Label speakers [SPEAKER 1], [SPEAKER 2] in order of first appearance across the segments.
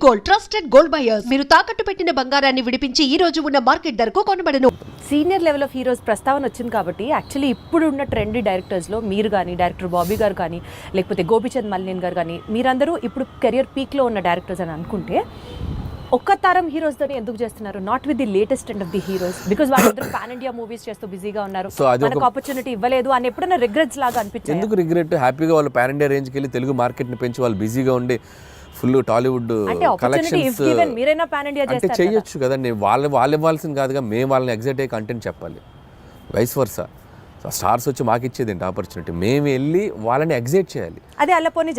[SPEAKER 1] Gold, trusted gold buyers. మీరు తాకట్టు పెట్టిన బంగారాన్ని విడిపించి ఈ రోజు ఉన్న మార్కెట్ ధరకు కొనబడను.
[SPEAKER 2] సీనియర్ లెవెల్ ఆఫ్ హీరోస్ ప్రస్తావన వచ్చింది కాబట్టి యాక్చువల్లీ ఇప్పుడు ఉన్న ట్రెండీ డైరెక్టర్స్లో మీరు కానీ, డైరెక్టర్ బాబీ గారు కానీ, లేకపోతే గోపిచంద్ మల్లిన్ గారు కానీ, మీరందరూ ఇప్పుడు కెరియర్ పీక్లో ఉన్న డైరెక్టర్స్ అని అనుకుంటే ఒక్క తరం హీరోస్తోనే ఎందుకు చేస్తున్నారు? Not with the latest and of the heroes, because వాళ్ళందరూ పాన్ ఇండియా మూవీస్ చేస్తూ బిజీగా ఉన్నారు, మనకు ఆపర్చునిటీ ఇవ్వలేదు అని ఎప్పుడైనా రిగ్రెట్స్ లాగా అనిపించింది?
[SPEAKER 3] ఎందుకు రిగ్రెట్? హ్యాపీగా వాళ్ళు పాన్ ఇండియా రేంజ్కి వెళ్ళి తెలుగు మార్కెట్ని పెంచి వాళ్ళు బిజీగా ఉండి ఫుల్ టాలీవుడ్ కలెక్షన్స్
[SPEAKER 2] మీరైనా పాన్ ఇండియా
[SPEAKER 3] అంటే చేయొచ్చు కదండి. వాళ్ళు ఇవ్వాల్సింది కాదుగా, మేము వాళ్ళని ఎగ్జైట్ అయ్యి కంటెంట్ చెప్పాలి. Vice versa. స్టార్స్ వచ్చి మాకు ఇచ్చేది ఏంటి ఆపర్చునిటీ? మేము వెళ్ళి వాళ్ళని ఎగ్జైట్ చేయాలి.
[SPEAKER 2] అదే అలా పోనీ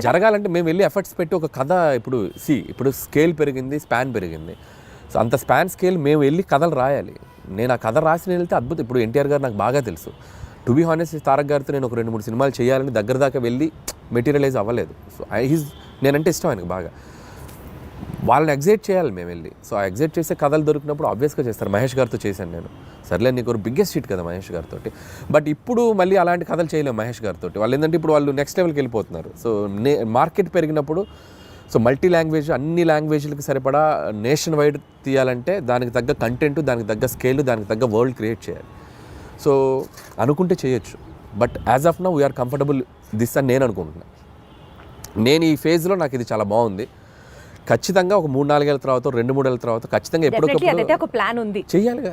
[SPEAKER 3] జరగాలంటే మేము వెళ్ళి ఎఫర్ట్స్ పెట్టి ఒక కథ ఇప్పుడు స్కేల్ పెరిగింది, స్పాన్ పెరిగింది. సో అంత స్పాన్ స్కేల్ మేము వెళ్ళి కథలు రాయాలి. నేను ఆ కథ రాసి వెళ్తే అద్భుతం. ఇప్పుడు ఎన్టీఆర్ గారు నాకు బాగా తెలుసు. టు బీ హానెస్ట్, తారక్ గారితో నేను ఒక 2-3 సినిమాలు చేయాలని దగ్గర దాకా వెళ్ళి మెటీరియలైజ్ అవ్వలేదు. సో నేనంటే ఇష్టం ఆయనకు బాగా. వాళ్ళని ఎగ్జైట్ చేయాలి మేము వెళ్ళి. సో ఆ ఎగ్జైట్ చేసే కథలు దొరికినప్పుడు ఆబ్వియస్గా చేస్తారు. మహేష్ గారితో చేశాను నేను. సర్లే, నీకు ఒక బిగ్గెస్ట్ హిట్ కదా మహేష్ గారితో. బట్ ఇప్పుడు మళ్ళీ అలాంటి కథలు చేయలేము మహేష్ గారితో. వాళ్ళు ఏంటంటే ఇప్పుడు వాళ్ళు నెక్స్ట్ లెవెల్కి వెళ్ళిపోతున్నారు. సో మార్కెట్ పెరిగినప్పుడు సో మల్టీ లాంగ్వేజ్, అన్ని లాంగ్వేజ్లకి సరిపడా నేషన్ వైడ్ తీయాలంటే దానికి తగ్గ కంటెంట్, దానికి తగ్గ స్కేల్, దానికి తగ్గ వరల్డ్ క్రియేట్ చేయాలి. సో అనుకుంటే చేయొచ్చు. But as of now we are comfortable this అని నేను అనుకుంటున్నాను. నేను ఈ ఫేజ్లో నాకు ఇది చాలా బాగుంది. ఖచ్చితంగా ఒక 3-4 ఏళ్ళ తర్వాత, 2-3 ఏళ్ళ తర్వాత ఖచ్చితంగా
[SPEAKER 2] ఎప్పటికప్పుడు ప్లాన్ ఉంది,
[SPEAKER 3] చేయాలిగా.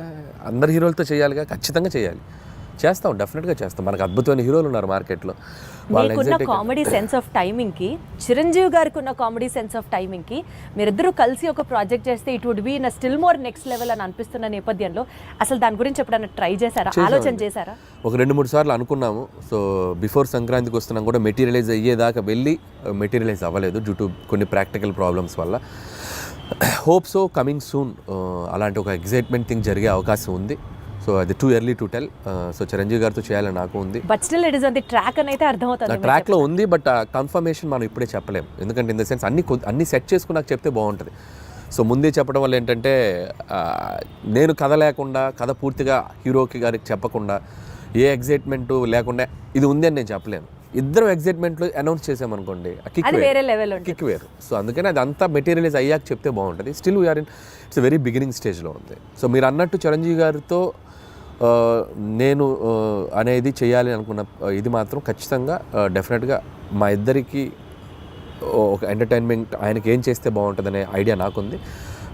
[SPEAKER 3] అందరు హీరోలతో చేయాలిగా, ఖచ్చితంగా చేయాలి. చేస్తాం, డెఫినెట్గా చేస్తాం. మనకు అద్భుతమైన హీరోలు ఉన్నారు మార్కెట్లో.
[SPEAKER 2] మీకున్న కామెడీ సెన్స్ ఆఫ్ టైమింగ్కి, చిరంజీవి గారికి ఉన్న కామెడీ సెన్స్ ఆఫ్ టైమింగ్కి మీరిద్దరూ కలిసి ఒక ప్రాజెక్ట్ చేస్తే it would be in still more next level అని అనిపిస్తున్న నేపథ్యంలో అసలు దాని గురించి ఎప్పుడైనా ట్రై చేశారా, ఆలోచన చేశారా?
[SPEAKER 3] ఒక 2-3 సార్లు అనుకున్నాము. సో బిఫోర్ సంక్రాంతికి వస్తున్నాం కూడా మెటీరియలైజ్ అయ్యేదాకా వెళ్ళి మెటీరియలైజ్ అవ్వలేదు డ్యూ టు కొన్ని ప్రాక్టికల్ ప్రాబ్లమ్స్ వల్ల. హోప్ సో కమింగ్ సూన్ అలాంటి ఒక ఎగ్జైట్మెంట్ థింగ్ జరిగే అవకాశం ఉంది. సో అది too early to tell. So Chiranjeevi గారితో చేయాలని నాకు ఉంది.
[SPEAKER 2] But still it is on the track అని అయితే అర్థమవుతుంది.
[SPEAKER 3] ట్రాక్లో ఉంది, బట్ కన్ఫర్మేషన్ మనం ఇప్పుడే చెప్పలేము. ఎందుకంటే ఇన్ ద సెన్స్ అన్ని సెట్ చేసుకుని నాకు చెప్తే బాగుంటుంది. సో ముందే చెప్పడం వల్ల ఏంటంటే నేను కథ లేకుండా, కథ పూర్తిగా హీరోకి గారికి చెప్పకుండా, ఏ ఎగ్జైట్మెంట్ లేకుండా ఇది ఉంది అని నేను చెప్పలేను. ఇద్దరు ఎగ్జైట్మెంట్లు అనౌన్స్ చేసామనుకోండి, కిక్ వేరు. సో అందుకని అది అంతా మెటీరియలైజ్ అయ్యాక చెప్తే బాగుంటుంది. Still we are in its very beginning స్టేజ్లో ఉంది. సో మీరు అన్నట్టు చిరంజీవి గారితో నేను అనేది చేయాలి అనుకున్న ఇది మాత్రం ఖచ్చితంగా డెఫినెట్గా మా ఇద్దరికి ఒక ఎంటర్టైన్మెంట్, ఆయనకి ఏం చేస్తే బాగుంటుందనే ఐడియా నాకుంది.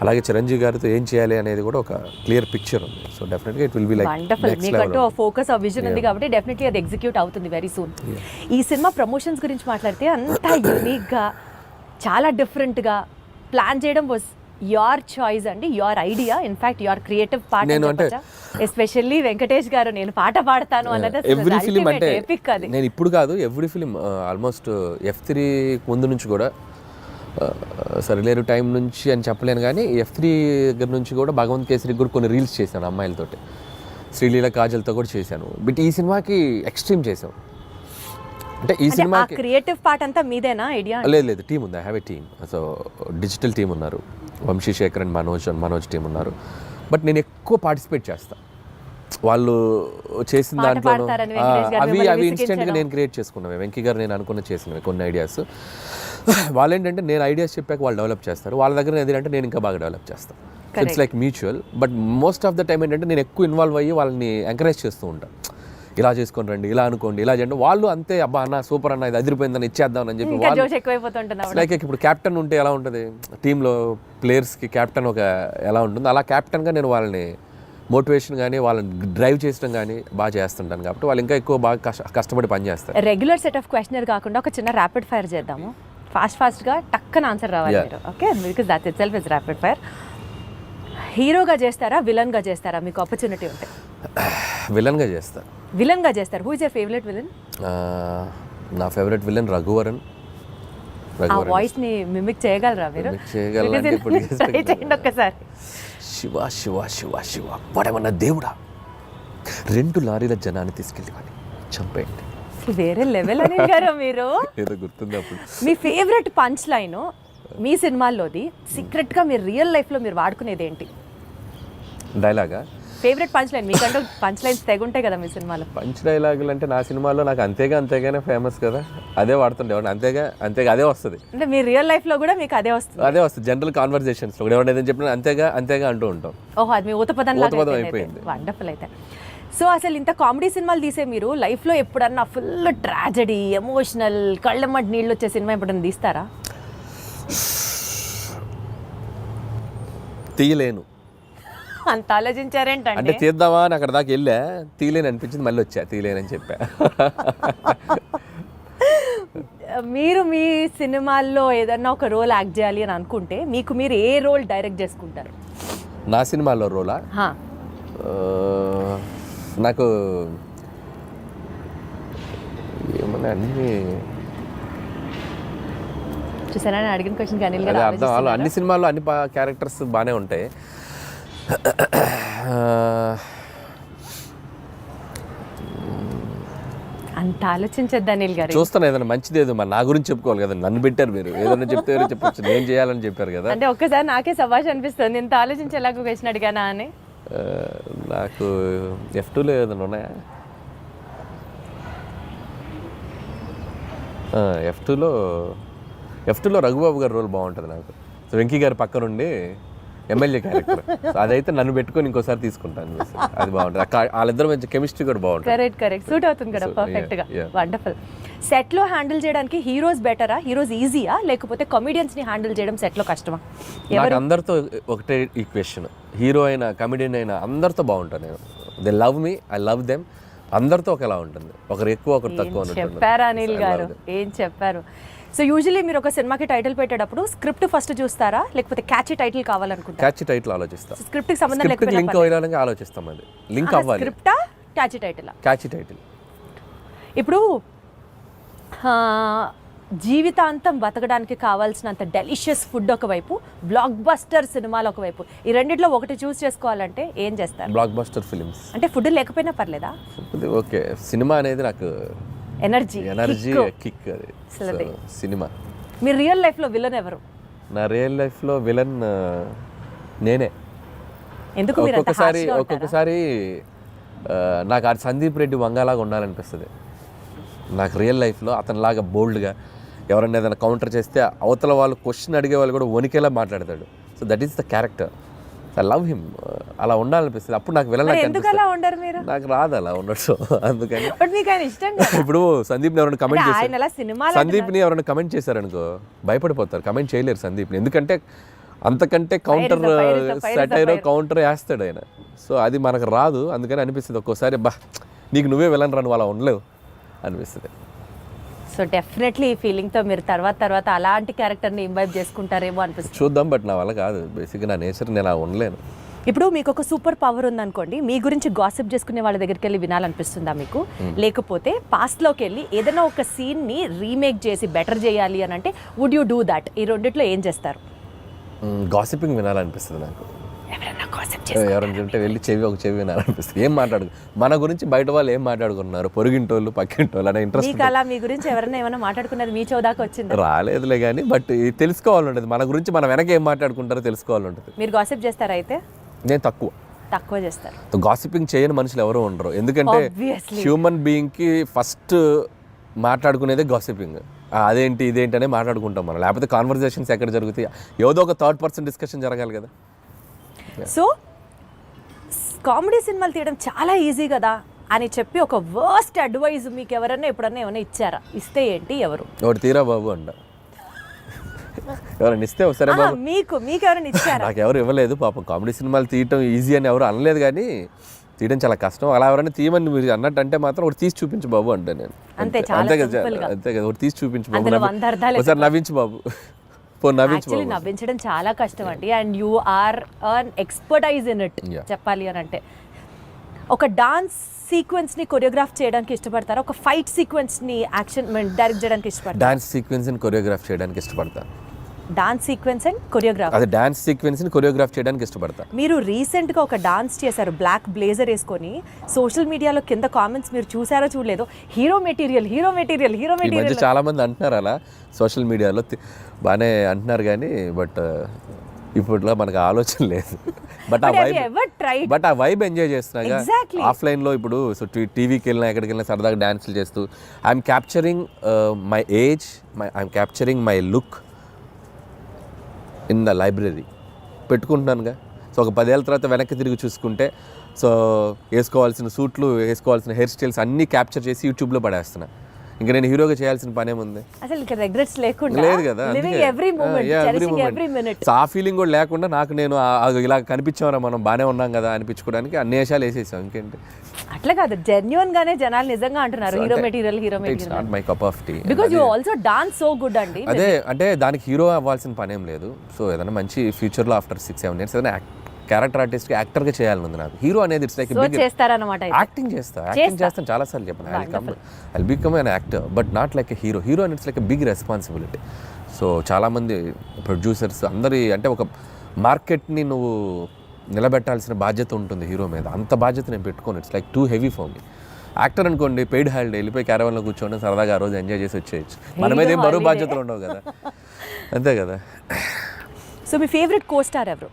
[SPEAKER 3] అలాగే చిరంజీవి గారితో ఏం చేయాలి అనేది కూడా ఒక క్లియర్ పిక్చర్ ఉంది. సో డెఫినెట్గా ఇట్ విల్ బి లైక్
[SPEAKER 2] మీకంటూ ఫోకస్, విజన్ ఉంది కాబట్టి డెఫినెట్లీ అది ఎగ్జిక్యూట్ అవుతుంది వెరీ సూన్. ఈ సినిమా ప్రమోషన్స్ గురించి మాట్లాడితే అంతా యూనిక్గా, చాలా డిఫరెంట్గా ప్లాన్ చేయడం వాజ్ యువర్ చాయిస్ అండి, your idea, in fact your creative part. Especially Venkatesh గారు నేను పాట పాడతాను అన్నది
[SPEAKER 3] ఎవ్రీ ఫిలిం అంటే నేను ఇప్పుడు కాదు, ఎవ్రీ ఫిలిం ఆల్మోస్ట్ F3 ముందు నుంచి కూడా, సరిలేరు టైం నుంచి అని చెప్పలేను కానీ F3 దగ్గర నుంచి కూడా భగవంత్ కేసరికి కూడా కొన్ని రీల్స్ చేశాను అమ్మాయిలతోటి. శ్రీలీల కాజల్తో కూడా చేశాను. బట్ ఈ సినిమాకి ఎక్స్ట్రీమ్ చేసాం. అంటే ఈ సినిమాకి
[SPEAKER 2] క్రియేటివ్ పార్ట్ అంతా మీదేనా ఐడియా?
[SPEAKER 3] లేదు, టీం ఉంది. I have a team. So digital team ఉన్నారు, వంశీ శేఖర్ అండ్ మనోజ్ టీం ఉన్నారు. బట్ నేను ఎక్కువ పార్టిసిపేట్ చేస్తాను. వాళ్ళు చేసిన దాంట్లో అవి ఇన్స్టెంట్గా నేను క్రియేట్ చేసుకున్నాను. వెంకీ గారు నేను అనుకున్న చేసినవి కొన్ని ఐడియాస్. వాళ్ళు ఏంటంటే నేను ఐడియాస్ చెప్పాక వాళ్ళు డెవలప్ చేస్తారు, వాళ్ళ దగ్గర ఏదంటే నేను ఇంకా బాగా డెవలప్ చేస్తాను. It's like mutual. But most of the time ఏంటంటే నేను ఎక్కువ ఇన్వాల్వ్ అయ్యి వాళ్ళని ఎంకరేజ్ చేస్తూ ఉంటాను. ఇలా చేసుకొని రండి, ఇలా అనుకోండి, ఇలా చేయండి. వాళ్ళు అంతే, అబ్బా అన్న సూపర్ అన్న, ఇది అదిరిపోయిందని ఇచ్చేద్దాం అని చెప్పి వాళ్ళు లైక్ ఇప్పుడు కెప్టెన్ ఉంటే ఎలా ఉంటుంది టీంలో, ప్లేయర్స్కి కెప్టెన్ ఒక ఎలా ఉంటుంది, అలా కెప్టెన్గా నేను వాళ్ళని మోటివేషన్ కానీ వాళ్ళని డ్రైవ్ చేయడం కానీ బాగా చేస్తుంటాను. కాబట్టి వాళ్ళు ఇంకా ఎక్కువ బాగా కష్టపడి పని చేస్తారు.
[SPEAKER 2] రెగ్యులర్ సెట్ ఆఫ్ క్వశ్చనర్ కాకుండా ఒక చిన్న ర్యాపిడ్ ఫైర్ చేద్దాము. ఫాస్ట్గా టక్కన ఆన్సర్ రావాలి మీరు. Okay, because that it self is rapid fire. హీరోగా చేస్తారా, విలన్గా చేస్తారా? మీకు ఆపర్చునిటీ ఉంటే
[SPEAKER 3] విలన్గా చేస్తారు.
[SPEAKER 2] విలన్గా చేస్తారు. Who is your favourite villain?
[SPEAKER 3] నా ఫేవరెట్ విలన్ రఘువరన్.
[SPEAKER 2] ఆ వాయిస్ ని మిమిక్ చేయగలరా మీరు?
[SPEAKER 3] చేయగలంటే ఇప్పుడు
[SPEAKER 2] ఒక్కసారి.
[SPEAKER 3] శివ శివ శివ శివ వాడేమన్నా దేవుడా, 2 లారీల జనాన్ని తీసుకెళ్ళి వాడిని చంపేయండి.
[SPEAKER 2] వేరే లెవెల్ అని గారు మీరు.
[SPEAKER 3] ఏదో గుర్తుంది అప్పుడు.
[SPEAKER 2] మీ ఫేవరెట్ పంచ్ లైన్ మీ సినిమాల్లోది, సీక్రెట్గా మీరు రియల్ లైఫ్లో మీరు వాడుకునేది ఏంటి?
[SPEAKER 3] డైలాగా
[SPEAKER 2] ఫేవరెట్ పంచ్ లైన్ మీకంటూ పంచ్ లైన్స్ తెగుంటాయి కదా మీ సినిమాలో.
[SPEAKER 3] పంచ్ డైలాగులు అంటే నా సినిమాలో నాకు అంతేగానే ఫేమస్ కదా, అదే వాడుతుండేవాడిని. అంతేగా అదే వస్తుంది.
[SPEAKER 2] అంటే మీ రియల్ లైఫ్లో కూడా మీకు అదే వస్తుంది. జనరల్
[SPEAKER 3] కాన్వర్జేషన్స్లో కూడా ఎవరైనా ఏదైనా చెప్పినా అంతేగా అంటూ ఉంటాం.
[SPEAKER 2] ఓహో, అది మీ ఊతపదం
[SPEAKER 3] అయిపోయింది.
[SPEAKER 2] వండర్ఫుల్. అయితే సో అసలు ఇంత కామెడీ సినిమాలు తీసే మీరు లైఫ్లో ఎప్పుడన్నా ఫుల్ ట్రాజడీ, ఎమోషనల్, కళ్ళమ్మటి నీళ్ళు వచ్చే సినిమా ఎప్పుడన్నా తీస్తారా?
[SPEAKER 3] తీయలేను.
[SPEAKER 2] అంత ఆలోచించారేంటంటే?
[SPEAKER 3] అంటే తీద్దామా అని అక్కడ దాకా వెళ్ళా, తీయలేని అనిపించింది, మళ్ళీ వచ్చా తీయలేనని చెప్పా.
[SPEAKER 2] మీరు మీ సినిమాల్లో ఏదన్నా ఒక రోల్ యాక్ట్ చేయాలి అని అనుకుంటే మీకు మీరు ఏ రోల్ డైరెక్ట్ చేసుకుంటారు?
[SPEAKER 3] నా సినిమాలో రోలా? నాకు ఏమన్నా అన్ని
[SPEAKER 2] చూసారా అడిగిన క్వశ్చన్ కానీ
[SPEAKER 3] అర్థం. అన్ని సినిమాల్లో అన్ని క్యారెక్టర్స్ బాగానే ఉంటాయి.
[SPEAKER 2] అంత ఆలోచించద్దు అనిల్ గారు.
[SPEAKER 3] చూస్తాను ఏదైనా మంచిది, ఏదో మరి నా గురించి చెప్పుకోవాలి కదా, నన్ను పెట్టారు మీరు, ఏదైనా చెప్తే చెప్పచ్చు, నేను చేయాలని చెప్పారు కదా.
[SPEAKER 2] అంటే ఒక్కసారి నాకే సభాష్ అనిపిస్తుంది ఇంత ఆలోచించేలాగా క్వశ్చన్ అడిగానా అని.
[SPEAKER 3] నాకు F2లో ఏదైనా ఉన్నాయా? F2లో రఘుబాబు గారి రోల్ బాగుంటుంది నాకు. సో వెంకీ గారి పక్క నుండి ఎమ్మెల్యే క్యారెక్టర్, అదైతే నన్ను పెట్టుకొని ఇంకోసారి తీసుకుంటాను. అది బాగుంటుంది. వాళ్ళిద్దరు మంచి కెమిస్ట్రీ కూడా బాగుంటుంది.
[SPEAKER 2] కరెక్ట్ సూట్ అవుతుంది కదా పర్ఫెక్ట్ గా. వండర్ఫుల్. సెట్ లో హ్యాండిల్ చేయడానికి హీరోస్ బెటరా, హీరోస్ ఈజీయా, లేకపోతే కమెడియన్స్ ని హ్యాండిల్ చేయడం సెట్ లో కష్టమా?
[SPEAKER 3] నాకు అందరితో ఒకటే ఈక్వేషన్, హీరో అయినా కమెడియన్ అయినా అందరితో బాగుంటాను నేను. They love me, I love them. అందరితో ఒకలా ఉంటుంది, ఒకరు ఎక్కువ ఒకరు తక్కువ.
[SPEAKER 2] చెప్పారు అనిల్ గారు, ఏం చెప్పారు. సో యూజువల్లీ మీరు ఒక సినిమాకి టైటిల్ పెట్టేటప్పుడు స్క్రిప్ట్ ఫస్ట్ చూస్తారా, లేకపోతే క్యాచీ టైటిల్ కావాలనుకుంటారా?
[SPEAKER 3] క్యాచీ టైటిల్ ఆలోచిస్తా.
[SPEAKER 2] స్క్రిప్ట్ కి సంబంధం లేకపోతే
[SPEAKER 3] లింక్ అవ్వడానికి ఆలోచిస్తాం. అది లింక్ అవ్వాలి.
[SPEAKER 2] స్క్రిప్టా క్యాచీ టైటిల్?
[SPEAKER 3] Catchy title.
[SPEAKER 2] ఇప్పుడు జీవితాంతం బతకడానికి కావాల్సినంత డెలిషియస్ ఫుడ్ ఒకవైపు, బ్లాక్ బస్టర్ సినిమాలు ఒకవైపు, ఈ రెండిట్లో ఒకటి చూస్ చేసుకోవాలంటే ఏం చేస్తారు?
[SPEAKER 3] Block buster films.
[SPEAKER 2] అంటే ఫుడ్ లేకపోయినా పర్లేదా?
[SPEAKER 3] ఓకే, సినిమా అనేది నాకు ఎనర్జీ కిక్. అది సినిమా.
[SPEAKER 2] మీ రియల్ లైఫ్లో విలన్ ఎవరు?
[SPEAKER 3] నా రియల్ లైఫ్లో విలన్ నేనే.
[SPEAKER 2] ఎందుకు?
[SPEAKER 3] ఒక్కొక్కసారి నాకు ఆ సందీప్ రెడ్డి వంగలాగా ఉండాలనిపిస్తుంది. నాకు రియల్ లైఫ్లో అతనిలాగా బోల్డ్గా ఎవరైనా ఏదైనా కౌంటర్ చేస్తే అవతల వాళ్ళు క్వశ్చన్ అడిగే వాళ్ళు కూడా వణికేలా మాట్లాడతాడు. So that is the character. I love him. అలా ఉండాలనిపిస్తుంది. అప్పుడు నాకు విలన్ నాకు రాదు అలా ఉండొచ్చు. అందుకని ఇప్పుడు సందీప్ని ఎవరైనా కమెంట్ చేశారు, సందీప్ని ఎవరైనా కమెంట్ చేశారనుకో భయపడిపోతారు, కమెంట్ చేయలేరు సందీప్ని. ఎందుకంటే అంతకంటే కౌంటర్ సటైరో కౌంటర్ వేస్తాడు ఆయన. సో అది మనకు రాదు. అందుకని అనిపిస్తుంది ఒక్కోసారి, బా నీకు నువ్వే విలన్ రాను అలా ఉండలేవు అనిపిస్తుంది.
[SPEAKER 2] సో డెఫినెట్లీ ఈ ఫీలింగ్తో మీరు తర్వాత అలాంటి క్యారెక్టర్ని ఇంవైబ్ చేసుకుంటారేమో అనిపిస్తుంది.
[SPEAKER 3] చూద్దాం, బట్ నా వల్ల కాదు. బేసిక్గా నా నేచర్, నేను అలా ఉండలేను.
[SPEAKER 2] ఇప్పుడు మీకు ఒక సూపర్ పవర్ ఉందనుకోండి, మీ గురించి గాసిప్ చేసుకునే వాళ్ళ దగ్గరికి వెళ్ళి వినాలనిపిస్తుందా మీకు? లేకపోతే పాస్ట్లోకి వెళ్ళి ఏదైనా ఒక సీన్ని రీమేక్ చేసి బెటర్ చేయాలి అని అంటే వుడ్ యూ డూ దాట్? ఈ రెండిట్లో ఏం చేస్తారు?
[SPEAKER 3] గాసిపింగ్ వినాలనిపిస్తుంది నాకు. ఎవరైనా చెప్తే వెళ్ళి ఒక చెవి వినాలనిపిస్తుంది. ఏం మన గురించి బయట వాళ్ళు ఏం మాట్లాడుకున్నారు, పొరుగింటోళ్ళు పక్కింటోళ్ళు అనే ఇంట్రెస్ట్.
[SPEAKER 2] అలా మీ గురించి ఎవరైనా ఏమైనా మాట్లాడుకున్నది మీ చోదాకా వచ్చింది?
[SPEAKER 3] రాలేదులే కానీ, బట్ తెలుసుకోవాలంటది. మన గురించి మనం వెనక ఏం మాట్లాడుకుంటారో తెలుసుకోవాలంటది.
[SPEAKER 2] మీరు గాసిప్ చేస్తారా? అయితే నేను తక్కువ చేస్తారు.
[SPEAKER 3] గాసిపింగ్ చేయని మనుషులు ఎవరు ఉండరు. ఎందుకంటే హ్యూమన్ బీయింగ్కి ఫస్ట్ మాట్లాడుకునేదే గాసిపింగ్. అదేంటి ఇదేంటి అనే మాట్లాడుకుంటాం మనం. లేకపోతే కాన్వర్జేషన్స్ ఎక్కడ జరుగుతాయి? ఏదో ఒక థర్డ్ పర్సన్ డిస్కషన్ జరగాలి కదా.
[SPEAKER 2] సో కామెడీ సినిమాలు తీయడం చాలా ఈజీ కదా అని చెప్పి ఒక వర్స్ట్ అడ్వైజ్ మీకు ఎవరైనా ఎప్పుడన్నా ఏమైనా ఇచ్చారా? ఇస్తే ఏంటి? ఎవరు?
[SPEAKER 3] ఒకటి తీరా బాబు అంట. ఎవరైనా ఇస్తే సరే బాబు.
[SPEAKER 2] మీకు ఎవరైనా ఇచ్చారా?
[SPEAKER 3] నాకు ఎవరు ఇవ్వలేదు పాపం. కామెడీ సినిమాలు తీయటం ఈజీ అని ఎవరు అనలేదు, కానీ తీయడం చాలా కష్టం. అలా ఎవరైనా తీయమని మీరు అన్నట్టు అంటే మాత్రం ఒకటి తీసి చూపించు బాబు అంటే నేను అంతే కదా. ఒకటి తీసి చూపించు బాబు, ఒకసారి నవ్వించు బాబు.
[SPEAKER 2] నవ్వించడం చాలా కష్టం అండి. And you are an expertise in it చెప్పాలి అని అంటే. ఒక డాన్స్ సీక్వెన్స్ ని కొరియోగ్రాఫ్ చేయడానికి ఇష్టపడతారా? ఒక ఫైట్ సీక్వెన్స్ ని యాక్షన్ డైరెక్ట్ చేయడానికి ఇష్టపడతారా?
[SPEAKER 3] డాన్స్ సీక్వెన్స్ ని కొరియోగ్రాఫ్ చేయడానికి ఇష్టపడతాను.
[SPEAKER 2] Dance sequence and choreograph.
[SPEAKER 3] అదే డాన్స్ సీక్వెన్స్ ని కొరియోగ్రాఫ్ చేయడానికి ఇష్టపడతా.
[SPEAKER 2] మీరు రీసెంట్ గా ఒక డాన్స్ చేశారు బ్లాక్ బ్లేజర్ వేసుకొని. సోషల్ మీడియాలో కింద కామెంట్స్ మీరు చూసారో చూడలేదో, హీరో మెటీరియల్.
[SPEAKER 3] చాలా మంది అంటున్నారు అలా సోషల్ మీడియాలో, బాగానే అంటున్నారు కానీ, బట్ ఇప్పట్లో మనకు ఆలోచన లేదు. బట్ ఆ
[SPEAKER 2] But have
[SPEAKER 3] vibe
[SPEAKER 2] you ever tried?
[SPEAKER 3] But ఆ వైబ్ ఎంజాయ్ చేస్తున్నాగా.
[SPEAKER 2] Exactly.
[SPEAKER 3] ఆఫ్లైన్లో ఇప్పుడు సో టీవీకి వెళ్ళినా ఎక్కడికి వెళ్ళినా సరదాగా డ్యాన్సులు చేస్తూ I'm capturing my age, I'm capturing my look in the library పెట్టుకుంటున్నానుగా. సో ఒక 10 ఏళ్ళ తర్వాత వెనక్కి తిరిగి చూసుకుంటే సో వేసుకోవాల్సిన సూట్లు, వేసుకోవాల్సిన హెయిర్ స్టైల్స్ అన్నీ క్యాప్చర్ చేసి యూట్యూబ్లో పడేస్తున్నా. ఇంకా నేను హీరోగా చేయాల్సిన పనేముంది?
[SPEAKER 2] అసలు ఇక్కడ రిగ్రెట్స్ లేకుండా
[SPEAKER 3] లేదు కదా.
[SPEAKER 2] Living every moment, cherishing every minute.
[SPEAKER 3] So ఆ ఫీలింగ్ కూడా లేకుండా నాకు నేను ఇలా కనిపించామరా మనం బాగానే ఉన్నాం కదా అనిపించుకోవడానికి అన్ని వేషాలు వేసేసాం. ఇంకేంటి?
[SPEAKER 2] అట్లా కాదు, జెన్యున్ గానే జనాలు నిజంగా అంటున్నారు hero material, hero
[SPEAKER 3] it's
[SPEAKER 2] material.
[SPEAKER 3] Not my cup of tea.
[SPEAKER 2] Because you also dance so good అండి.
[SPEAKER 3] అదే అంటే దానికి హీరో అవ్వాల్సిన పనేం లేదు. సో ఏదైనా మంచి ఫ్యూచర్లో ఆఫ్టర్ 6-7 years ఏదైనా క్యారెక్టర్ ఆర్టిస్ట్గా యాక్టర్గా చేయాలని ఉంది నాకు. హీరో అనేది ఇట్స్ లైక్
[SPEAKER 2] సో చేస్తారన్నమాట.
[SPEAKER 3] యాక్టింగ్ చేస్తాను చాలాసార్లు చెప్పాను. I become an actor but not like a hero. Hero అని it's like a big responsibility. So చాలామంది ప్రొడ్యూసర్స్ అందరి అంటే ఒక మార్కెట్ని నువ్వు నిలబెట్టాల్సిన బాధ్యత ఉంటుంది హీరో మీద. అంత బాధ్యత నేను పెట్టుకోను. It's like too heavy for me. Actor అనుకోండి, పెయిడ్ హాలిడే వెళ్ళిపోయి క్యారవాన్లో కూర్చోండి, సరదాగా ఆ రోజు ఎంజాయ్ చేసి వచ్చేయచ్చు. మన మీద ఏం బరువు బాధ్యతలు ఉండవు కదా. అంతే కదా.
[SPEAKER 2] సో మీ ఫేవరెట్ కో స్టార్ ఎవరు?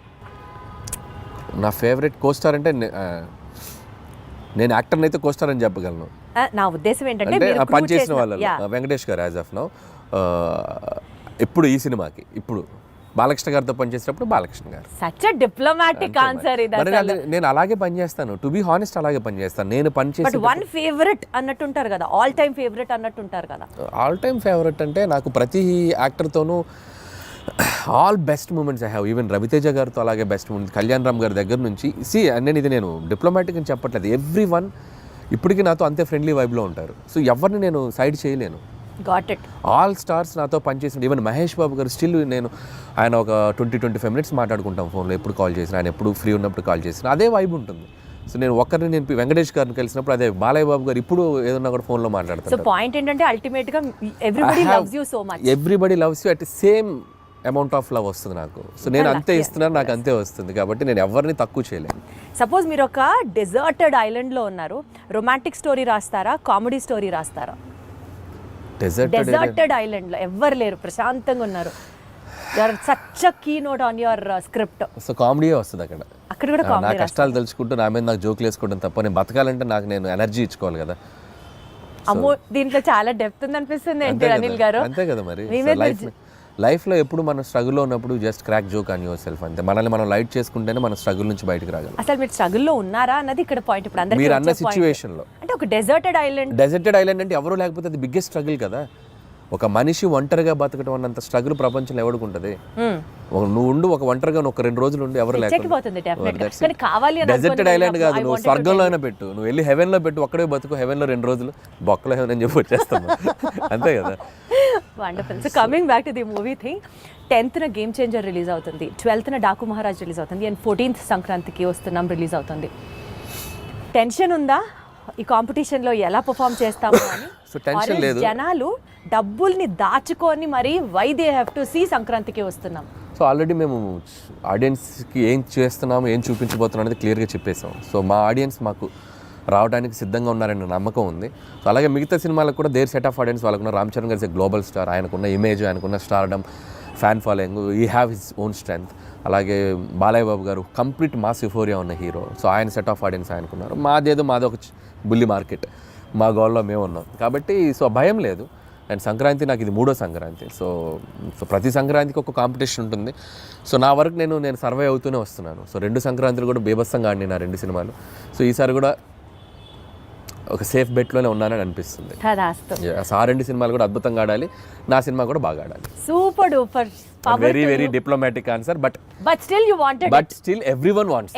[SPEAKER 3] నా ఫేవరెట్ కోస్టార్ అంటే నేను యాక్టర్ని అయితే కోస్టార్ అని చెప్పగలను.
[SPEAKER 2] నా ఉద్దేశం ఏంటంటే
[SPEAKER 3] అంటే
[SPEAKER 2] మీరు
[SPEAKER 3] పనిచేసిన వాళ్ళు వెంకటేష్ గారు యాజ్ ఆఫ్ నౌ. ఇప్పుడు ఈ సినిమాకి ఇప్పుడు బాలకృష్ణ గారితో పనిచేసినప్పుడు బాలకృష్ణ గారు.
[SPEAKER 2] సచ్ ఎ డిప్లొమాటిక్ ఆన్సర్ ఇది.
[SPEAKER 3] నేను అలాగే పనిచేస్తాను. టు బి హానెస్ట్ అలాగే పనిచేస్తాను. నేను పనిచేసి
[SPEAKER 2] బట్ వన్ ఫేవరెట్ అన్నట్టుంటారు కదా, ఆల్ టైమ్ ఫేవరెట్ అన్నట్టుంటారు కదా.
[SPEAKER 3] ఆల్ టైమ్ ఫేవరెట్ అంటే నాకు ప్రతి యాక్టర్తోనూ all best moments I have. Even Raviteja గారితో అలాగే బెస్ట్ మూమెంట్స్, కళ్యాణ్ రామ్ గారి దగ్గర నుంచి. నేను డిప్లొమాటిక్ అని చెప్పట్లేదు. ఎవ్రీ వన్ ఇప్పటికీ నాతో అంతే ఫ్రెండ్లీ వైబ్లో ఉంటారు. సో ఎవరిని నేను సైడ్ చేయలేను.
[SPEAKER 2] Got it.
[SPEAKER 3] ఆల్ స్టార్స్ నాతో పనిచేసిన, ఈవెన్ మహేష్ బాబు గారు స్టిల్ ఆయన ఒక 20-25 minutes మాట్లాడుకుంటాం ఫోన్లో. ఎప్పుడు కాల్ చేసిన, ఆయన ఎప్పుడు ఫ్రీ ఉన్నప్పుడు కాల్ చేసిన అదే వైబ్ ఉంటుంది. సో నేను వెంకటేష్ గారిని కలిసినప్పుడు అదే, బాలయ్య బాబు గారు ఇప్పుడు ఏదన్నా కూడా ఫోన్లో మాట్లాడతారు.
[SPEAKER 2] సో పాయింట్ ఏంటంటే అల్టిమేట్ గా everybody loves you so much.
[SPEAKER 3] Everybody loves you at same amount of love వస్తుంది నాకు. సో నేను అంతే ఇస్తున్నాను, నాకు అంతే వస్తుంది. కాబట్టి నేను ఎవరిని తక్కువ చేయలేను.
[SPEAKER 2] సపోజ్ మీరు ఒక డెజర్టెడ్ ఐలాండ్లో ఉన్నారు, రొమాంటిక్ స్టోరీ రాస్తారా, కామెడీ స్టోరీ రాస్తారా? డెజర్టెడ్ ఐలాండ్లో ఎవ్వరు లేరు, ప్రశాంతంగా ఉన్నారు, such a key note on your script.
[SPEAKER 3] So comedy వస్తుంది అక్కడ.
[SPEAKER 2] అక్కడ కూడా
[SPEAKER 3] నా
[SPEAKER 2] కామెడీ.
[SPEAKER 3] కష్టాలు తెలుసుకుంటూ నా మీద నాకు జోకులు వేసుకోవడం తప్ప, నేను బతకాలంటే నాకు నేను ఎనర్జీ ఇచ్చుకోవాలి కదా.
[SPEAKER 2] అమ్మో, దీంట్లో చాలా డెప్త్ ఉంది అనిపిస్తుంది ఏంటి అనిల్ గారు?
[SPEAKER 3] అంతే కదా మరి. లైఫ్లో ఎప్పుడు మనం స్ట్రగుల్లో ఉన్నప్పుడు just crack joke on your self అంతే. మనల్ని మనం లైట్ చేసుకుంటేనే మన స్ట్రగుల్ నుంచి బయటకు రాగలం.
[SPEAKER 2] అసలు మీరు స్ట్రగుల్లో ఉన్నారా అన్నది ఇక్కడ పాయింట్. ఇప్పుడు అందరికీ
[SPEAKER 3] మీరు అన్న సిచ్యువేషన్లో
[SPEAKER 2] అంటే ఒక డెజర్టెడ్ ఐలాండ్
[SPEAKER 3] అంటే ఎవరు లేకపోతే అది బిగ్గెస్ట్ స్ట్రగుల్ కదా. ఒక మనిషి ఒంటరిగా బతకడం అన్నంత స్ట్రగుల్ ప్రపంచంలో ఎవరికి ఉంటుంది? నువ్వు ఉండు, ఒక ఒంటరిగా ఒక 2 రోజులు ఉండి ఎవరు లేకపోతే. డెజర్టెడ్ ఐలాండ్ కాదు, నువ్వు స్వర్గంలో అయినా పెట్టు, నువ్వు వెళ్ళి హెవెన్లో పెట్టు, ఒక్కడే బతుకు, హెవెన్లో 2 రోజులు బొక్కలో హెవెన్ అని చెప్పి వచ్చేస్తాను. అంతే కదా.
[SPEAKER 2] Wonderful. So coming back to the movie thing, 10th game changer release అవుతుంది, 12th డాకు మహారాజ్ రిలీజ్ అవుతుంది, అండ్ 14th సంక్రాంతికి వస్తున్నాం రిలీజ్ అవుతుంది. టెన్షన్ ఉందా ఈ కాంపిటీషన్లో ఎలా పర్ఫామ్ చేస్తాము అని?
[SPEAKER 3] సో టెన్షన్ లేదు.
[SPEAKER 2] జనాలు డబ్బుల్ని దాచుకొని మరి why they have to see సంక్రాంతికి వస్తున్నాం.
[SPEAKER 3] సో ఆల్రెడీ మేము ఆడియన్స్కి ఏం చేస్తున్నాము, ఏం చూపించబోతున్నాం అనేది క్లియర్గా చెప్పేసాం. సో మా ఆడియన్స్ మాకు రావడానికి సిద్ధంగా ఉన్నారనే నమ్మకం ఉంది. సో అలాగే మిగతా సినిమాలకు కూడా దేర్ సెట్ ఆఫ్ ఆడియన్స్ వాళ్ళకున్న. రామ్ చరణ్ గారు గ్లోబల్ స్టార్, ఆయనకున్న ఇమేజ్, ఆయనకున్న స్టార్డమ్, ఫ్యాన్ ఫాలోయింగ్, ఈ హ్యావ్ హిస్ ఓన్ స్ట్రెంగ్త్. అలాగే బాలయ్య బాబు గారు కంప్లీట్ మాస్ యుఫోరియా ఉన్న హీరో. సో ఆయన సెట్ ఆఫ్ ఆడియన్స్ ఆయనకున్నారు. మాది ఒక బుల్లి మార్కెట్, మా గోల్లో మేము ఉన్నాం కాబట్టి సో భయం లేదు. అండ్ సంక్రాంతి నాకు ఇది 3వ సంక్రాంతి. సో ప్రతి సంక్రాంతికి ఒక కాంపిటీషన్ ఉంటుంది. సో నా వరకు నేను సర్వే అవుతూనే వస్తున్నాను. సో 2 సంక్రాంతులు కూడా బీభత్సంగా ఆడినాయి నా 2 సినిమాలు. సో ఈసారి కూడా ఒక సేఫ్ బెట్లోనే ఉన్నానని అనిపిస్తుంది. ఆ 2 సినిమాలు కూడా అద్భుతంగా ఆడాలి, నా సినిమా కూడా బాగా ఆడాలి.
[SPEAKER 2] Super duper.
[SPEAKER 3] Very diplomatic answer, but
[SPEAKER 2] still you wanted.
[SPEAKER 3] But still everyone wants.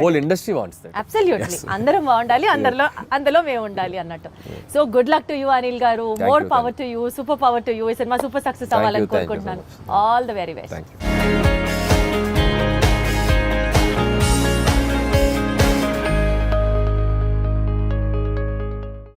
[SPEAKER 3] Whole industry wants that.
[SPEAKER 2] Absolutely. అందరం బాగుండాలి, అందులో మేము ఉండాలి అన్నట్టు. So good luck to you Anil గారు. More power to you, super power to you. ఈ cinema super success అవ్వాలని కోరుకుంటున్నాను. All the very best.